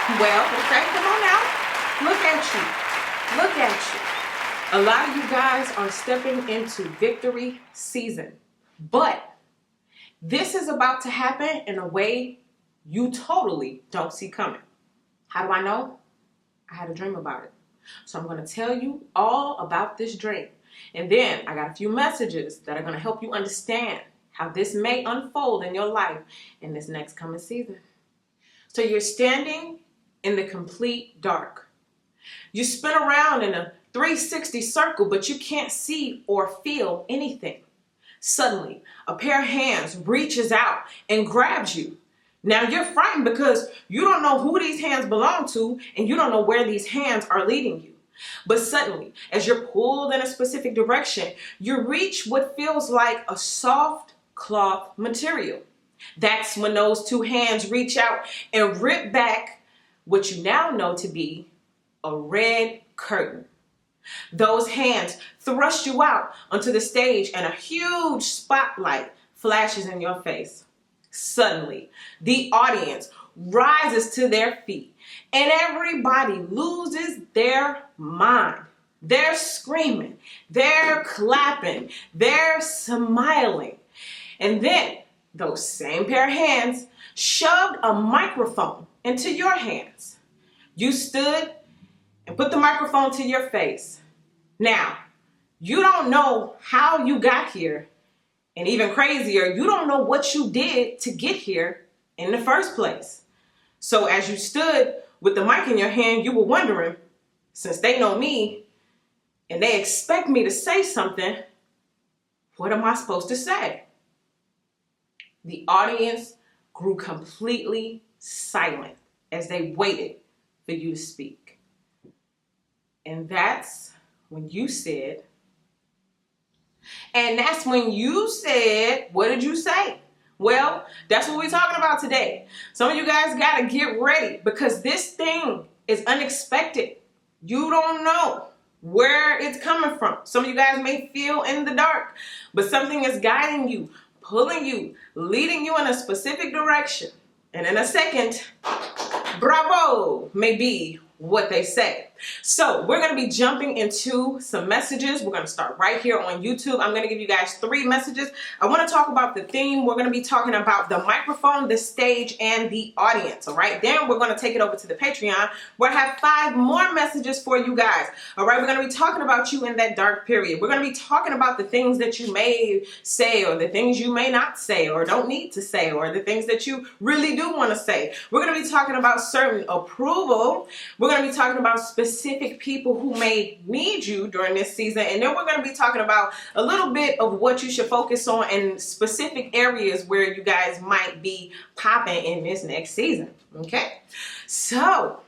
Well, okay, come on now. Look at you. Look at you. A lot of you guys are stepping into victory season. But this is about to happen in a way you totally don't see coming. How do I know? I had a dream about it. So I'm going to tell you all about this dream. And then I got a few messages that are going to help you understand how this may unfold in your life in this next coming season. So you're standing in the complete dark. You spin around in a 360 circle, but you can't see or feel anything. Suddenly, a pair of hands reaches out and grabs you. Now you're frightened because you don't know who these hands belong to and you don't know where these hands are leading you. But suddenly, as you're pulled in a specific direction, you reach what feels like a soft cloth material. That's when those two hands reach out and rip back what you now know to be a red curtain. Those hands thrust you out onto the stage and a huge spotlight flashes in your face. Suddenly, the audience rises to their feet and everybody loses their mind. They're screaming, they're clapping, they're smiling. And then those same pair of hands shoved a microphone into your hands. You stood and put the microphone to your face. Now, you don't know how you got here, and even crazier, you don't know what you did to get here in the first place. So as you stood with the mic in your hand, you were wondering, since they know me and they expect me to say something, what am I supposed to say? The audience grew completely silent as they waited for you to speak. And that's when you said, what did you say? Well, that's what we're talking about today. Some of you guys got to get ready because this thing is unexpected. You don't know where it's coming from. Some of you guys may feel in the dark, but something is guiding you, pulling you, leading you in a specific direction. And in a second, bravo may be what they say. So we're going to be jumping into some messages. We're going to start right here on YouTube. I'm going to give you guys 3 messages. I want to talk about the theme. We're going to be talking about the microphone, the stage, and the audience. All right. Then we're going to take it over to the Patreon where I have 5 more messages for you guys. All right. We're going to be talking about you in that dark period. We're going to be talking about the things that you may say or the things you may not say or don't need to say or the things that you really do want to say. We're going to be talking about certain approval. We're going to be talking about specific people who may need you during this season. And then we're going to be talking about a little bit of what you should focus on in specific areas where you guys might be popping in this next season. Okay. So,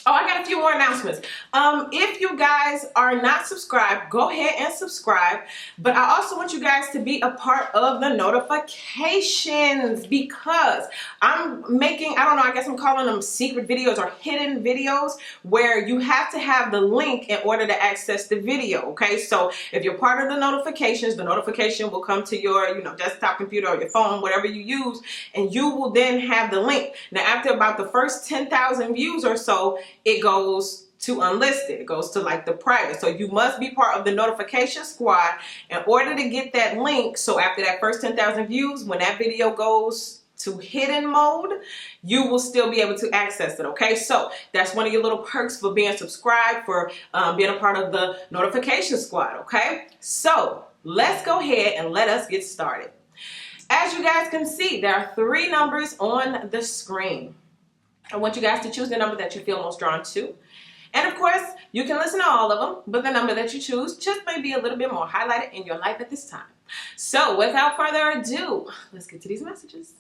I got a few more announcements. If you guys are not subscribed, go ahead and subscribe. But I also want you guys to be a part of the notifications because I'm making, I don't know, I guess I'm calling them secret videos or hidden videos where you have to have the link in order to access the video. Okay, so if you're part of the notifications, the notification will come to your, desktop computer or your phone, whatever you use, and you will then have the link. Now, after about the first 10,000 views or so, it goes to unlisted. It goes to like the private. So you must be part of the notification squad in order to get that link. So after that first 10,000 views, when that video goes to hidden mode, you will still be able to access it. Okay, so that's one of your little perks for being subscribed, for being a part of the notification squad. Okay, so let's go ahead and let us get started. As you guys can see, there are 3 numbers on the screen. I want you guys to choose the number that you feel most drawn to. And of course, you can listen to all of them, but the number that you choose just may be a little bit more highlighted in your life at this time. So without further ado, let's get to these messages.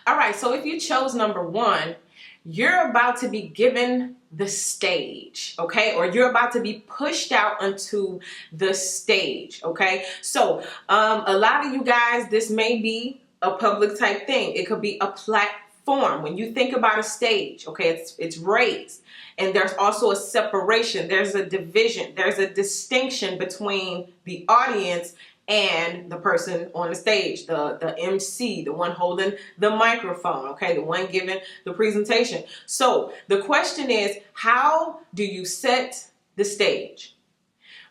All right, so if you chose number 1, you're about to be given the stage, okay? Or you're about to be pushed out onto the stage, okay? So a lot of you guys, this may be a public type thing. It could be a platform. When you think about a stage, okay, it's raised. And there's also a separation. There's a division. There's a distinction between the audience and the person on the stage, the MC, the one holding the microphone, okay, the one giving the presentation. So the question is, how do you set the stage?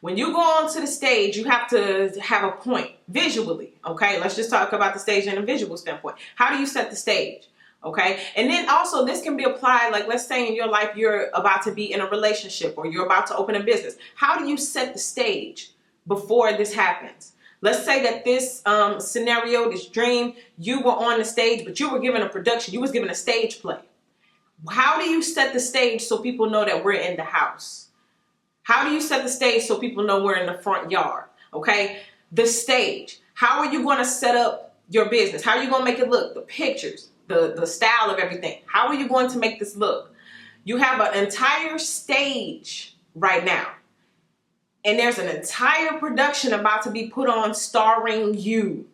When you go onto the stage, you have to have a point visually, okay? Let's just talk about the stage in a visual standpoint. How do you set the stage? Okay. And then also this can be applied, like let's say in your life, you're about to be in a relationship or you're about to open a business. How do you set the stage before this happens? Let's say that this scenario, this dream, you were on the stage, but you were given a production. You was given a stage play. How do you set the stage so people know that we're in the house? How do you set the stage so people know we're in the front yard? Okay. The stage. How are you going to set up your business? How are you going to make it look? The pictures. The style of everything. How are you going to make this look? You have an entire stage right now. And there's an entire production about to be put on starring you.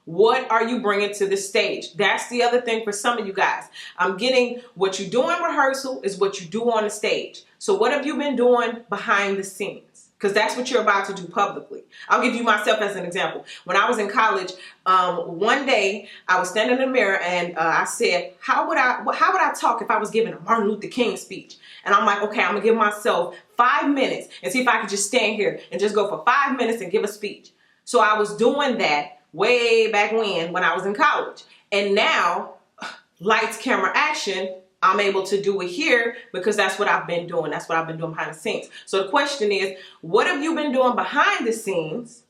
What are you bringing to the stage? That's the other thing for some of you guys. I'm getting what you do in rehearsal is what you do on the stage. So what have you been doing behind the scenes? Because that's what you're about to do publicly. I'll give you myself as an example. When I was in college, one day I was standing in the mirror and I said, how would I talk if I was giving a Martin Luther King speech? And I'm like, okay, I'm gonna give myself 5 minutes and see if I could just stand here and just go for 5 minutes and give a speech. So I was doing that way back when I was in college. And now, lights, camera, action, I'm able to do it here because that's what I've been doing. That's what I've been doing behind the scenes. So the question is, what have you been doing behind the scenes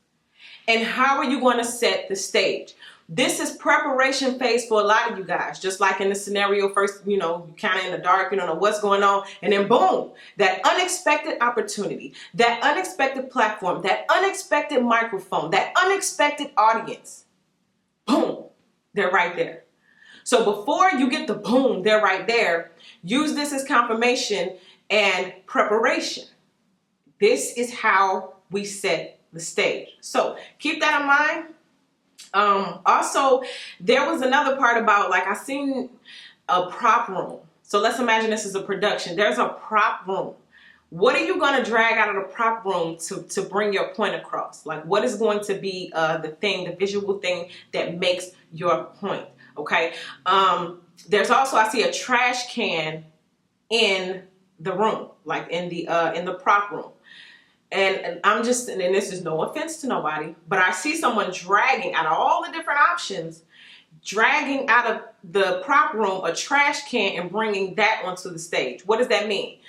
and how are you going to set the stage? This is preparation phase for a lot of you guys. Just like in the scenario first, you're kind of in the dark, you don't know what's going on. And then boom, that unexpected opportunity, that unexpected platform, that unexpected microphone, that unexpected audience. Boom, they're right there. So before you get the boom, they're right there, use this as confirmation and preparation. This is how we set the stage. So keep that in mind. Also, there was another part about, like, I seen a prop room. So let's imagine this is a production. There's a prop room. What are you going to drag out of the prop room to bring your point across? Like, what is going to be the visual thing that makes your point? Okay. There's also, I see a trash can in the room, like in the prop room. And I'm just, and this is no offense to nobody, but I see someone dragging out of all the different options, dragging out of the prop room a trash can and bringing that onto the stage. What does that mean?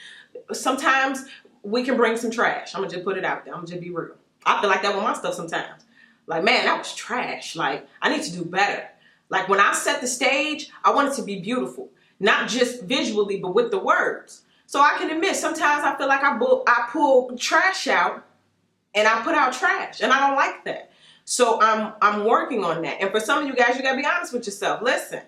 Sometimes we can bring some trash. I'm gonna just put it out there. I'm gonna just be real. I feel like that with my stuff sometimes. Like, man, that was trash. Like, I need to do better. Like, when I set the stage, I want it to be beautiful, not just visually, but with the words. So I can admit, sometimes I feel like I pull trash out and I put out trash, and I don't like that. So I'm working on that. And for some of you guys, you gotta be honest with yourself. Listen,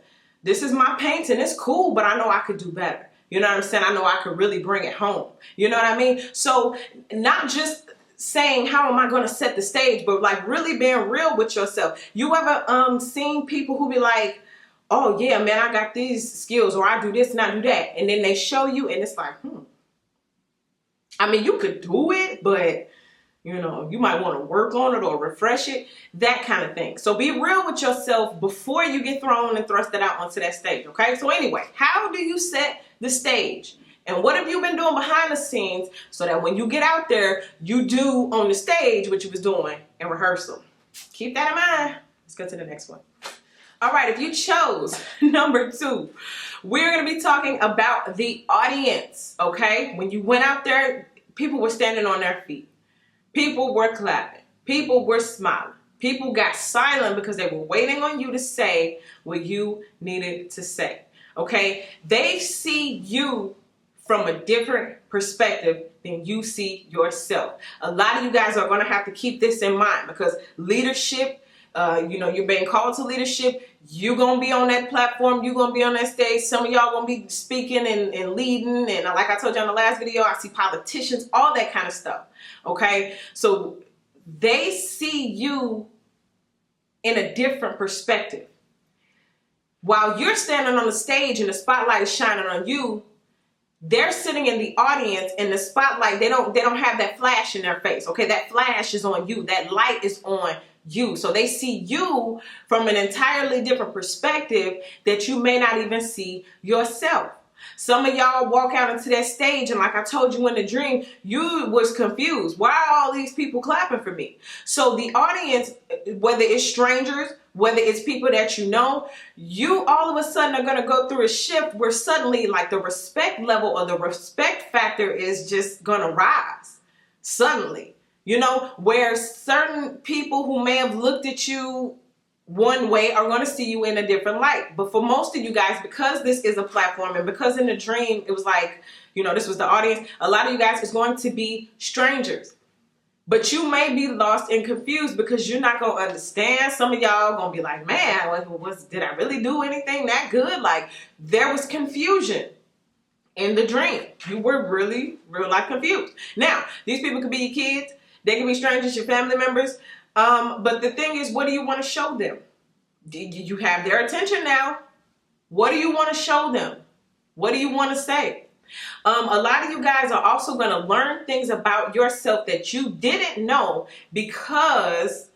this is my painting. It's cool, but I know I could do better. You know what I'm saying? I know I could really bring it home. You know what I mean? So not just saying, how am I going to set the stage, but like really being real with yourself. You ever seen people who be like, oh yeah, man, I got these skills, or I do this and I do that. And then they show you and it's like, I mean, you could do it, but you might want to work on it or refresh it, that kind of thing. So be real with yourself before you get thrown and thrusted out onto that stage. Okay. So anyway, how do you set the stage? And what have you been doing behind the scenes so that when you get out there, you do on the stage what you was doing in rehearsal? Keep that in mind. Let's go to the next one. All right, if you chose number 2, we're going to be talking about the audience, okay? When you went out there, people were standing on their feet. People were clapping. People were smiling. People got silent because they were waiting on you to say what you needed to say, okay? They see you from a different perspective than you see yourself. A lot of you guys are going to have to keep this in mind because leadership, you're being called to leadership. You're going to be on that platform. You're going to be on that stage. Some of y'all going to be speaking and leading. And like I told you in the last video, I see politicians, all that kind of stuff. Okay. So they see you in a different perspective. While you're standing on the stage and the spotlight is shining on you, they're sitting in the audience in the spotlight. They don't have that flash in their face. Okay, that flash is on you. That light is on you. So they see you from an entirely different perspective that you may not even see yourself. Some of y'all walk out into that stage, and like I told you in the dream, you was confused. Why are all these people clapping for me? So the audience, whether it's strangers, whether it's people that you know, you all of a sudden are going to go through a shift where suddenly like the respect level or the respect factor is just going to rise suddenly. You know, where certain people who may have looked at you one way are going to see you in a different light. But for most of you guys, because this is a platform and because in the dream it was like, you know, this was the audience, a lot of you guys is going to be strangers. But you may be lost and confused because you're not going to understand. Some of y'all going to be like, man, did I really do anything that good? Like, there was confusion in the dream. You were really, real life confused. Now, these people could be your kids. They can be strangers, your family members. But the thing is, what do you want to show them? You have their attention now. What do you want to show them? What do you want to say? A lot of you guys are also going to learn things about yourself that you didn't know because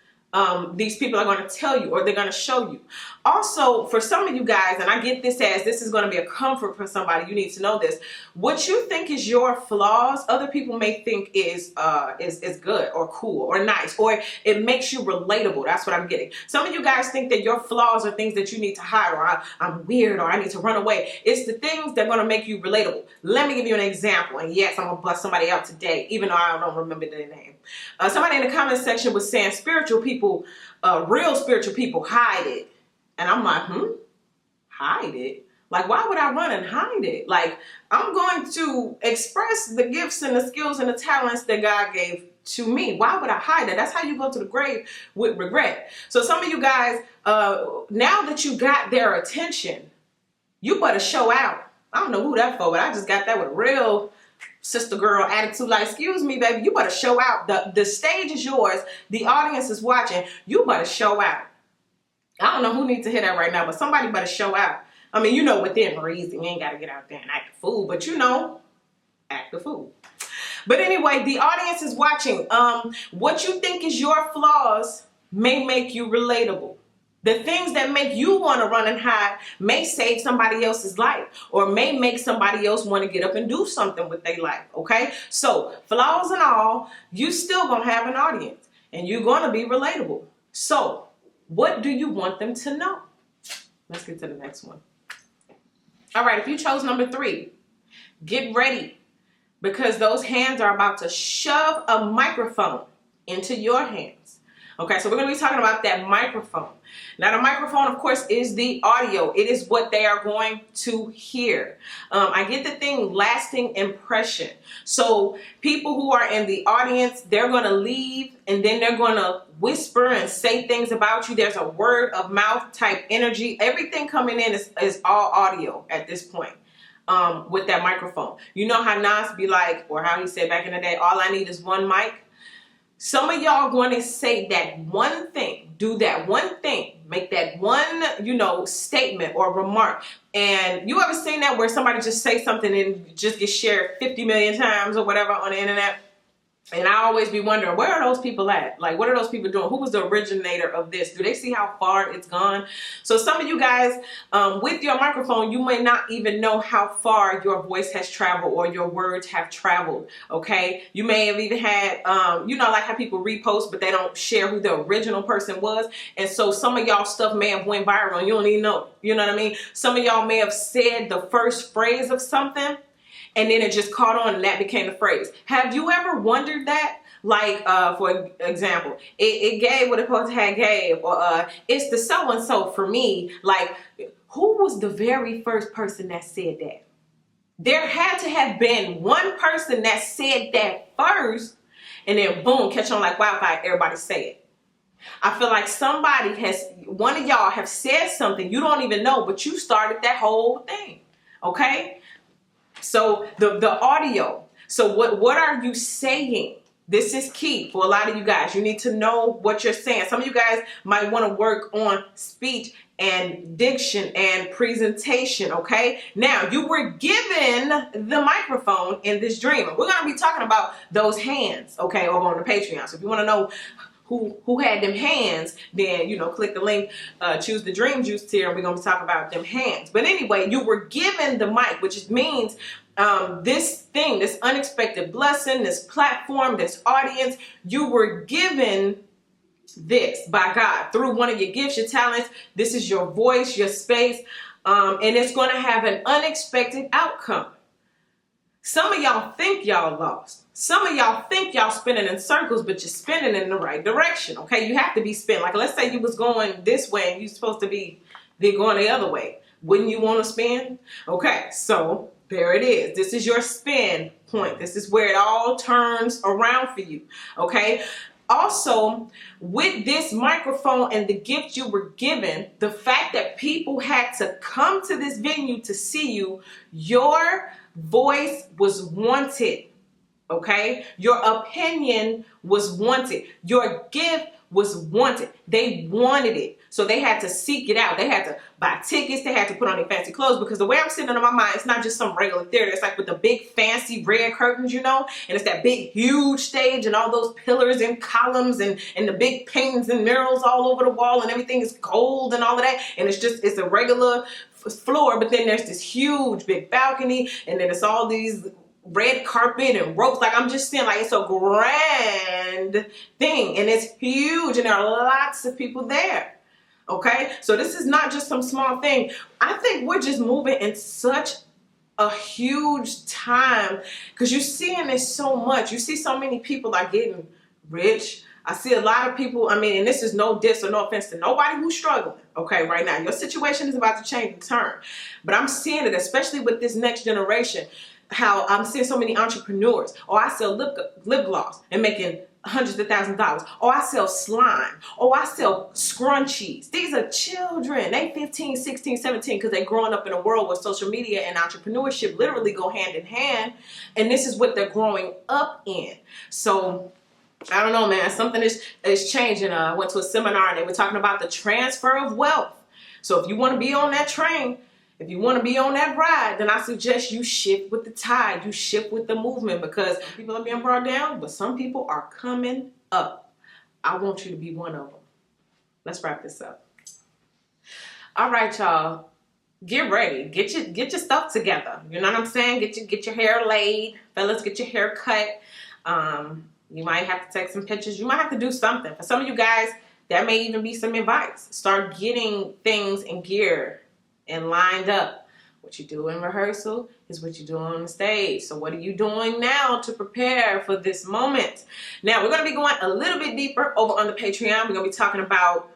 these people are going to tell you or they're going to show you. Also, for some of you guys, and I get this as this is going to be a comfort for somebody, you need to know this. What you think is your flaws, other people may think is good or cool or nice, or it makes you relatable. That's what I'm getting. Some of you guys think that your flaws are things that you need to hide, or I'm weird, or I need to run away. It's the things that are going to make you relatable. Let me give you an example. And yes, I'm going to bust somebody out today, even though I don't remember their name. Somebody in the comment section was saying spiritual people, real spiritual people hide it. And I'm like, hide it? Like, why would I run and hide it? Like, I'm going to express the gifts and the skills and the talents that God gave to me. Why would I hide it? That's how you go to the grave with regret. So some of you guys, now that you got their attention, you better show out. I don't know who that for, but I just got that with a real sister girl attitude. Like, excuse me, baby, you better show out. The stage is yours. The audience is watching. You better show out. I don't know who needs to hear that right now, but somebody better show out. I mean, you know, within reason. You ain't got to get out there and act a fool, but you know, act a fool. But anyway, the audience is watching. What you think is your flaws may make you relatable. The things that make you want to run and hide may save somebody else's life or may make somebody else want to get up and do something with their life, okay? So, flaws and all, you still going to have an audience and you're going to be relatable. So, what do you want them to know? Let's get to the next one. All right, if you chose number 3, get ready because those hands are about to shove a microphone into your hands. Okay, so we're going to be talking about that microphone. Now, the microphone, of course, is the audio. It is what they are going to hear. I get the thing, lasting impression. So people who are in the audience, they're going to leave and then they're going to whisper and say things about you. There's a word of mouth type energy. Everything coming in is all audio at this point. With that microphone. You know how Nas be like, or how he said back in the day, all I need is one mic. Some of y'all going to say that one thing, do that one thing, make that one, you know, statement or remark. And you ever seen that where somebody just say something and just get shared 50 million times or whatever on the internet? And I always be wondering, where are those people at? Like, what are those people doing? Who was the originator of this? Do they see how far it's gone? So some of you guys, with your microphone, you may not even know how far your voice has traveled or your words have traveled, okay? You may have even had, you know, like how people repost, but they don't share who the original person was. And so some of y'all stuff may have went viral and you don't even know. You know what I mean? Some of y'all may have said the first phrase of something, and then it just caught on and that became the phrase. Have you ever wondered that? Like, for example, it gave what it supposed to have gave, or it's the so-and-so for me. Like, who was the very first person that said that? There had to have been one person that said that first, and then boom, catch on like wildfire, everybody say it. I feel like one of y'all have said something you don't even know, but you started that whole thing, okay? So the audio. So what are you saying? This is key for a lot of you guys. You need to know what you're saying. Some of you guys might want to work on speech and diction and presentation, okay? Now, you were given the microphone in this dream. We're going to be talking about those hands, okay, over on the Patreon. So if you want to know who had them hands, then, click the link, choose the Dream Juice tier, and we're going to be talking about them hands. But anyway, you were given the mic, which means this thing, this unexpected blessing, this platform, this audience, you were given this by God through one of your gifts, your talents. This is your voice, your space, and it's going to have an unexpected outcome. Some of y'all think y'all lost. Some of y'all think y'all spinning in circles, but you're spinning in the right direction, okay? You have to be spinning. Like, let's say you was going this way and you're supposed to be going the other way. Wouldn't you want to spin? Okay, so there it is. This is your spin point. This is where it all turns around for you, okay? Also, with this microphone and the gift you were given, the fact that people had to come to this venue to see you, your voice was wanted, okay? Your opinion was wanted. Your gift was wanted. They wanted it. So they had to seek it out. They had to buy tickets. They had to put on their fancy clothes, because the way I'm sitting in my mind, it's not just some regular theater. It's like with the big fancy red curtains, and it's that big huge stage and all those pillars and columns and the big paintings and murals all over the wall, and everything is gold and all of that. And it's a regular floor, but then there's this huge big balcony, and then it's all these red carpet and ropes. Like, I'm just saying, like, it's a grand thing, and it's huge, and there are lots of people there. Okay, so this is not just some small thing. I think we're just moving in such a huge time, because you're seeing this so much. You see so many people are getting rich. I see a lot of people, and this is no diss or no offense to nobody who's struggling, okay, right now. Your situation is about to change and turn. But I'm seeing it, especially with this next generation, how I'm seeing so many entrepreneurs. Oh, I sell lip gloss and making hundreds of thousands of dollars. Oh, I sell slime. Oh, I sell scrunchies. These are children. They 15, 16, 17, because they're growing up in a world where social media and entrepreneurship literally go hand in hand. And this is what they're growing up in. So I don't know, man. Something is changing. I went to a seminar and they were talking about the transfer of wealth. So if you want to be on that train, if you want to be on that ride, then I suggest you shift with the tide. You shift with the movement, because people are being brought down, but some people are coming up. I want you to be one of them. Let's wrap this up. All right, y'all. Get ready. Get your stuff together. You know what I'm saying? Get your hair laid. Fellas, get your hair cut. You might have to take some pictures. You might have to do something. For some of you guys, that may even be some advice. Start getting things in gear and lined up. What you do in rehearsal is what you do on the stage. So what are you doing now to prepare for this moment? Now, we're going to be going a little bit deeper over on the Patreon. We're going to be talking about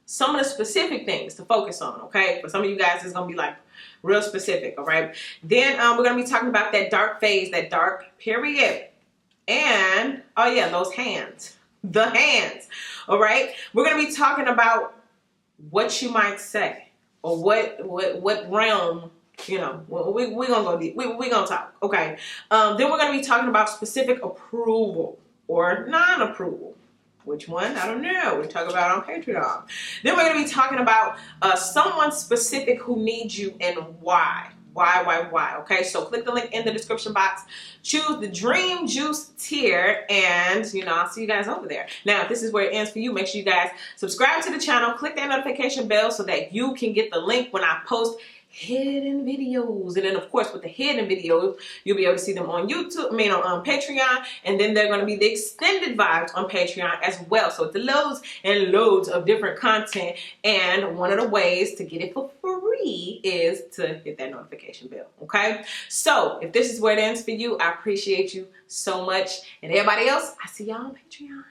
some of the specific things to focus on, okay? For some of you guys, it's going to be like real specific, all right? Then we're going to be talking about that dark phase, that dark period. And, oh yeah, those hands. The hands, all right? We're going to be talking about what you might say, or what realm, we're going to go deep. We're going to talk, okay? Then we're going to be talking about specific approval or non-approval. Which one? I don't know. We'll talk about it on Patreon. Then we're going to be talking about someone specific who needs you and why. Why? Okay, so click the link in the description box. Choose the Dream Juice tier, and I'll see you guys over there. Now, if this is where it ends for you, make sure you guys subscribe to the channel, click that notification bell so that you can get the link when I post hidden videos. And then, of course, with the hidden videos, you'll be able to see them on YouTube, on Patreon, and then they're going to be the extended vibes on Patreon as well. So it's loads and loads of different content, and one of the ways to get it for free is to hit that notification bell, okay? So if this is where it ends for you, I appreciate you so much. And everybody else, I see y'all on Patreon.